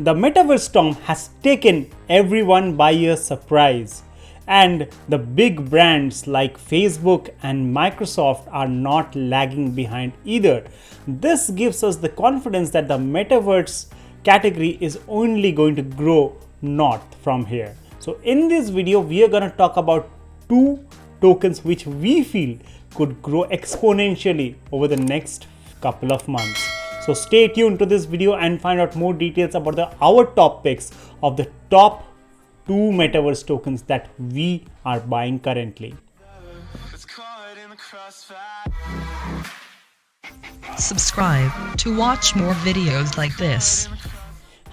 The metaverse storm has taken everyone by a surprise, and the big brands like Facebook and Microsoft are not lagging behind either. This gives us the confidence that the metaverse category is only going to grow north from here. So in this video, we are going to talk about two tokens which we feel could grow exponentially over the next couple of months. So stay tuned to this video and find out more details about our top picks of the top two metaverse tokens that we are buying currently. Subscribe to watch more videos like this.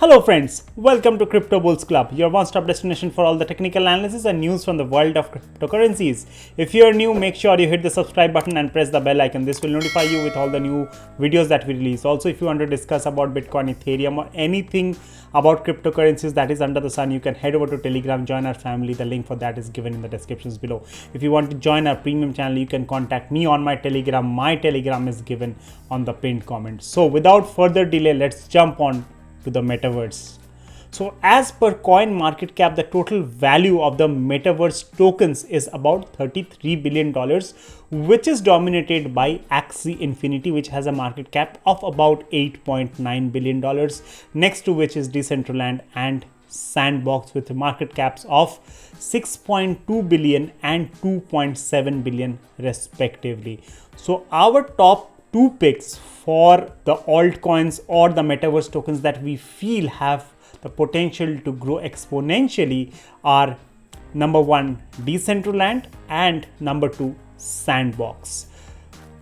Hello friends, welcome to Crypto Bulls Club, your one-stop destination for all the technical analysis and news from the world of cryptocurrencies. If you are new, make sure you hit the subscribe button and press the bell icon. This will notify you with all the new videos that we release. Also, if you want to discuss about Bitcoin, Ethereum or anything about cryptocurrencies that is under the sun, you can head over to Telegram, join our family. The link for that is given in the descriptions below. If you want to join our premium channel, you can contact me on my Telegram. My Telegram is given on the pinned comment. So without further delay, let's jump on to the metaverse. So as per CoinMarketCap, the total value of the metaverse tokens is about $33 billion, which is dominated by Axie Infinity, which has a market cap of about $8.9 billion, next to which is Decentraland and Sandbox with market caps of 6.2 billion and 2.7 billion respectively. So our top two picks for the altcoins or the metaverse tokens that we feel have the potential to grow exponentially are number one, Decentraland, and number two, Sandbox.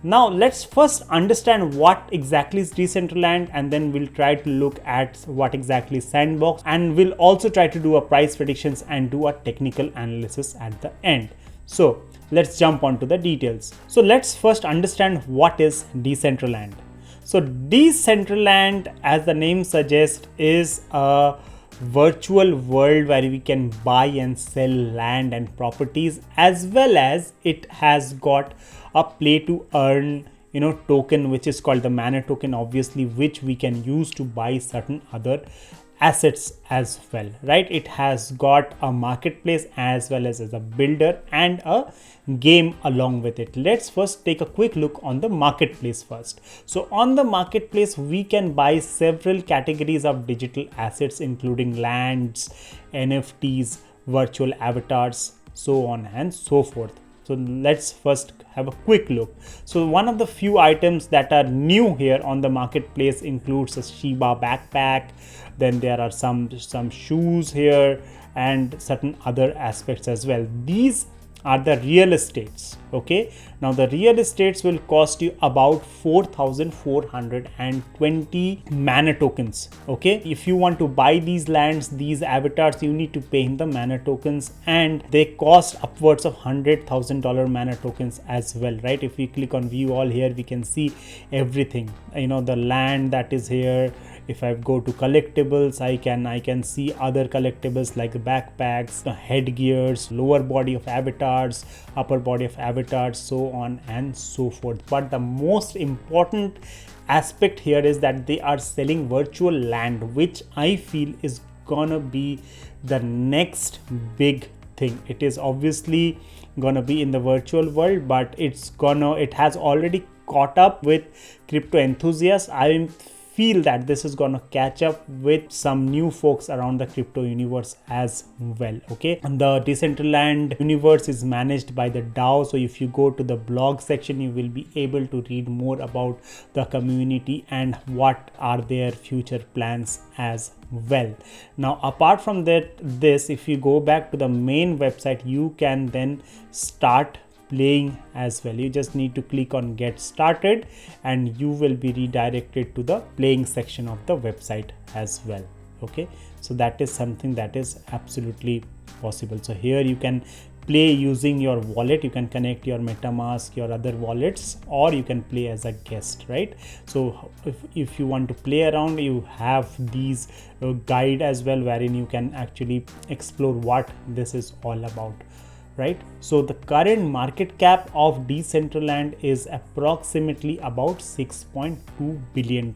Now let's first understand what exactly is Decentraland, and then we'll try to look at what exactly is Sandbox, and we'll also try to do a price predictions and do a technical analysis at the end. So let's jump on to the details. So let's first understand what is Decentraland. So Decentraland, as the name suggests, is a virtual world where we can buy and sell land and properties, as well as it has got a play to earn token, which is called the mana token, obviously, which we can use to buy certain other assets as well, right? It has got a marketplace as well as a builder and a game along with it. Let's first take a quick look on the marketplace first. So on the marketplace, we can buy several categories of digital assets, including lands, NFTs, virtual avatars, so on and so forth. So let's first have a quick look. So one of the few items that are new here on the marketplace includes a Shiba backpack. Then there are some shoes here and certain other aspects as well. These are the real estates. Okay, now the real estates will cost you about 4,420 mana tokens. Okay, if you want to buy these lands, these avatars, you need to pay in the mana tokens, and they cost upwards of $100,000 mana tokens as well, right? If we click on view all here, we can see everything, the land that is here. If I go to collectibles, I can see other collectibles like backpacks, headgears, lower body of avatars, upper body of avatars, so on and so forth. But the most important aspect here is that they are selling virtual land, which I feel is gonna be the next big thing. It is obviously gonna be in the virtual world, but it has already caught up with crypto enthusiasts. I feel that this is going to catch up with some new folks around the crypto universe as well. Okay, and the Decentraland universe is managed by the DAO. So if you go to the blog section, you will be able to read more about the community and what are their future plans as well. Now apart from that, if you go back to the main website, you can then start playing as well. You just need to click on get started and you will be redirected to the playing section of the website as well. Okay, so that is something that is absolutely possible. So here you can play using your wallet. You can connect your MetaMask, your other wallets, or you can play as a guest, right? So if you want to play around, you have these guide as well, wherein you can actually explore what this is all about. right? So the current market cap of Decentraland is approximately about $6.2 billion.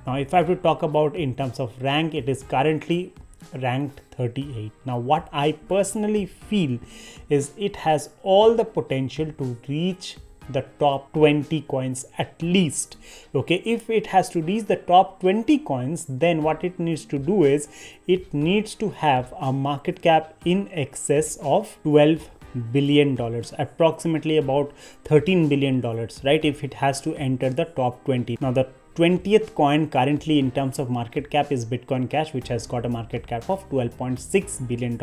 Now, if I have to talk about in terms of rank, it is currently ranked 38. Now, what I personally feel is it has all the potential to reach the top 20 coins at least. Okay, if it has to reach the top 20 coins, then what it needs to do is it needs to have a market cap in excess of $12 billion, approximately about $13 billion, right? If it has to enter the top 20. Now, the 20th coin currently in terms of market cap is Bitcoin Cash, which has got a market cap of $12.6 billion,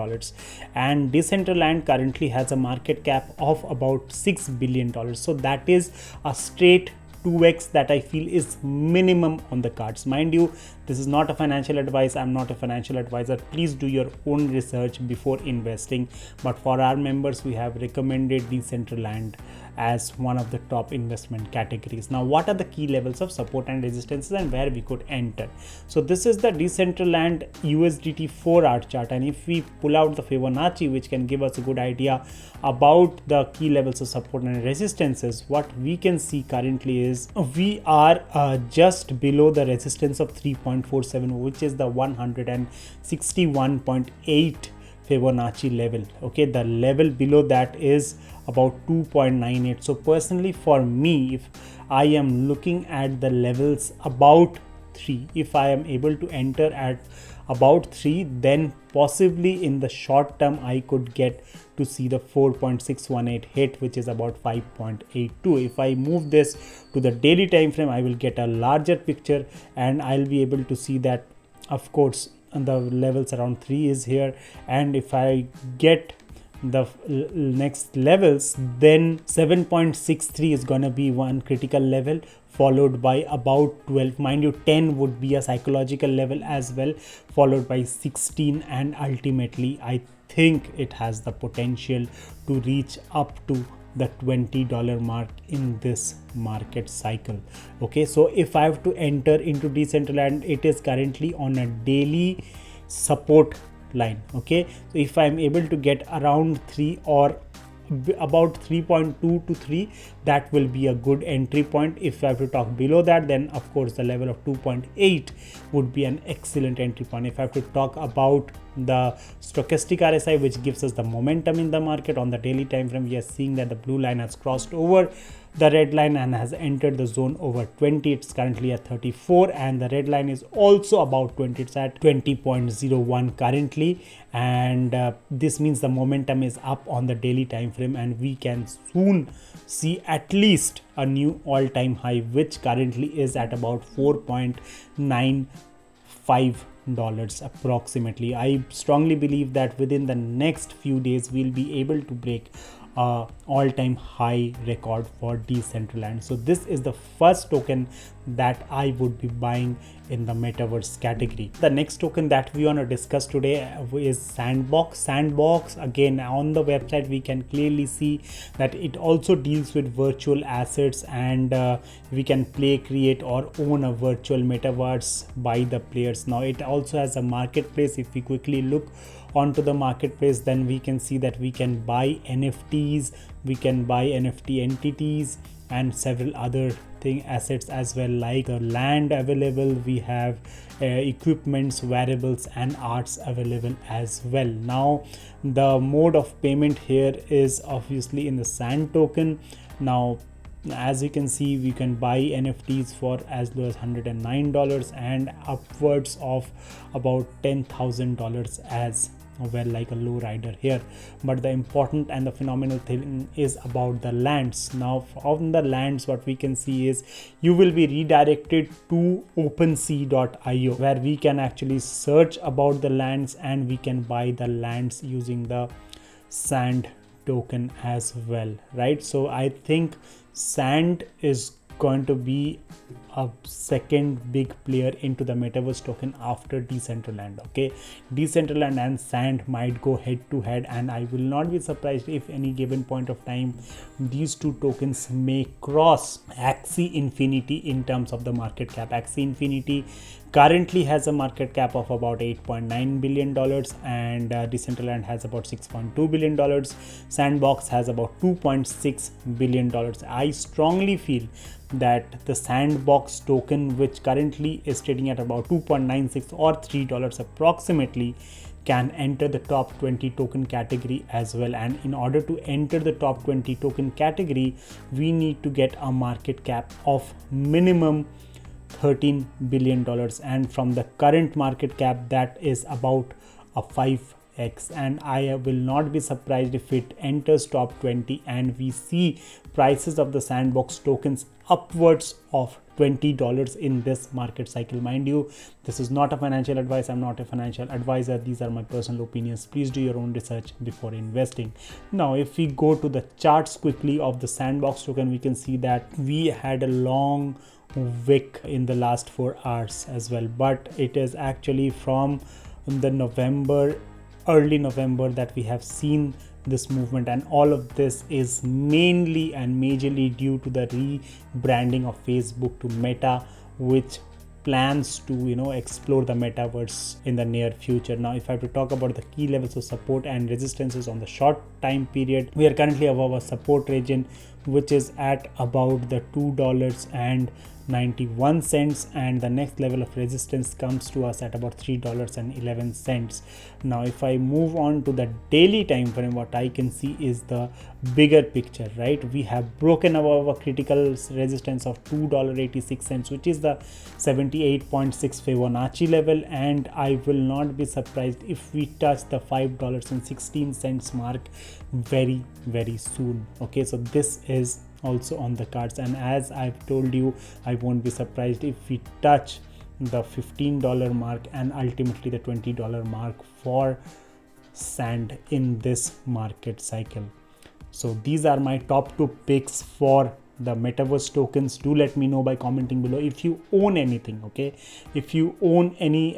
and Decentraland currently has a market cap of about $6 billion. So that is a straight 2x that I feel is minimum on the cards. Mind you, this is not a financial advice. I'm not a financial advisor. Please do your own research before investing. But for our members, we have recommended Decentraland as one of the top investment categories. Now, what are the key levels of support and resistances and where we could enter? So this is the Decentraland USDT 4-hour chart, and if we pull out the Fibonacci, which can give us a good idea about the key levels of support and resistances, what we can see currently is we are just below the resistance of 3.47, which is the 161.8 Fibonacci level. Okay, the level below that is about 2.98. So personally, for me, if I am looking at the levels about 3, if I am able to enter at about 3, then possibly in the short term I could get to see the 4.618 hit, which is about 5.82. If I move this to the daily time frame, I will get a larger picture and I'll be able to see that, of course, the levels around 3 is here, and if I get the next levels, then 7.63 is gonna be one critical level, followed by about 12. Mind you, 10 would be a psychological level as well, followed by 16, and ultimately I think it has the potential to reach up to the $20 mark in this market cycle. Okay, so if I have to enter into Decentraland, it is currently on a daily support line. Okay, so if I'm able to get around 3 or about 3.2 to 3, that will be a good entry point. If I have to talk below that, then of course the level of 2.8 would be an excellent entry point. If I have to talk about the stochastic RSI, which gives us the momentum in the market, on the daily time frame, we are seeing that the blue line has crossed over the red line and has entered the zone over 20. It's currently at 34, and the red line is also about 20. It's at 20.01 currently, and this means the momentum is up on the daily time frame, and we can soon see at least a new all-time high, which currently is at about $4.95 approximately. I strongly believe that within the next few days we'll be able to break all-time high record for Decentraland. So this is the first token that I would be buying in the metaverse category. The next token that we want to discuss today is Sandbox. Sandbox, again, on the website we can clearly see that it also deals with virtual assets, and we can play, create or own a virtual metaverse by the players. Now it also has a marketplace. If we quickly look onto the marketplace, then we can see that we can buy NFTs, we can buy NFT entities and several other assets as well, like the land available. We have equipments, variables and arts available as well. Now the mode of payment here is obviously in the Sand token. Now as you can see, we can buy NFTs for as low as $109 and upwards of about $10,000 as well, like a low rider here. But the important and the phenomenal thing is about the lands. Now on the lands, what we can see is you will be redirected to OpenSea.io, where we can actually search about the lands and we can buy the lands using the Sand token as well, right? So I think Sand is going to be a second big player into the metaverse token after Decentraland. Okay, Decentraland and Sand might go head to head, and I will not be surprised if any given point of time these two tokens may cross Axie Infinity in terms of the market cap. Axie Infinity currently has a market cap of about $8.9 billion, and Decentraland has about $6.2 billion. Sandbox has about $2.6 billion. I strongly feel that the Sandbox token, which currently is trading at about 2.96 or $3 approximately, can enter the top 20 token category as well. And in order to enter the top 20 token category, we need to get a market cap of minimum $13 billion, and from the current market cap that is about a 5x, and I will not be surprised if it enters top 20 and we see prices of the Sandbox tokens upwards of $20 in this market cycle. Mind you, this is not a financial advice. I'm not a financial advisor. These are my personal opinions. Please do your own research before investing. Now, if we go to the charts quickly of the Sandbox token, we can see that we had a long wick in the last 4 hours as well, but it is actually from the early November that we have seen this movement, and all of this is mainly and majorly due to the rebranding of Facebook to Meta, which plans to explore the metaverse in the near future. Now, if I have to talk about the key levels of support and resistances on the short time period, we are currently above a support region which is at about the $2.91, and the next level of resistance comes to us at about $3.11. Now, if I move on to the daily time frame, what I can see is the bigger picture, right? We have broken above a critical resistance of $2.86, which is the 78.6 Fibonacci level, and I will not be surprised if we touch the $5.16 mark very soon. Okay, so this is also on the cards, and as I've told you, I won't be surprised if we touch the $15 mark and ultimately the $20 mark for Sand in this market cycle. So these are my top 2 picks for the metaverse tokens. Do let me know by commenting below if you own anything. Okay, if you own any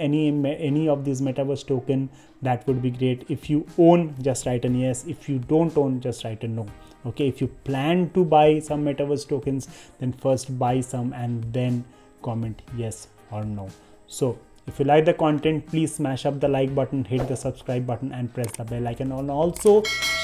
of these metaverse token, that would be great. If you own, just write an yes. If you don't own, just write a no. Okay, if you plan to buy some metaverse tokens, then first buy some and then comment yes or no. So if you like the content, please smash up the like button, hit the subscribe button and press the bell icon, and also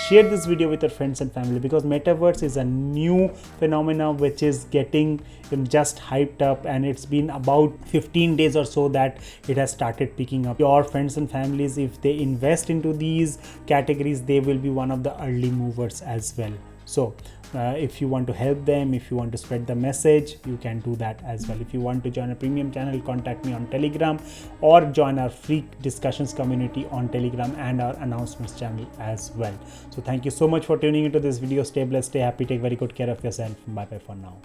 share this video with your friends and family, because metaverse is a new phenomena which is getting just hyped up, and it's been about 15 days or so that it has started picking up. Your friends and families, if they invest into these categories, they will be one of the early movers as well. So if you want to help them, if you want to spread the message, you can do that as well. If you want to join a premium channel, contact me on Telegram or join our free discussions community on Telegram and our announcements channel as well. So thank you so much for tuning into this video. Stay blessed, stay happy, take very good care of yourself. Bye bye for now.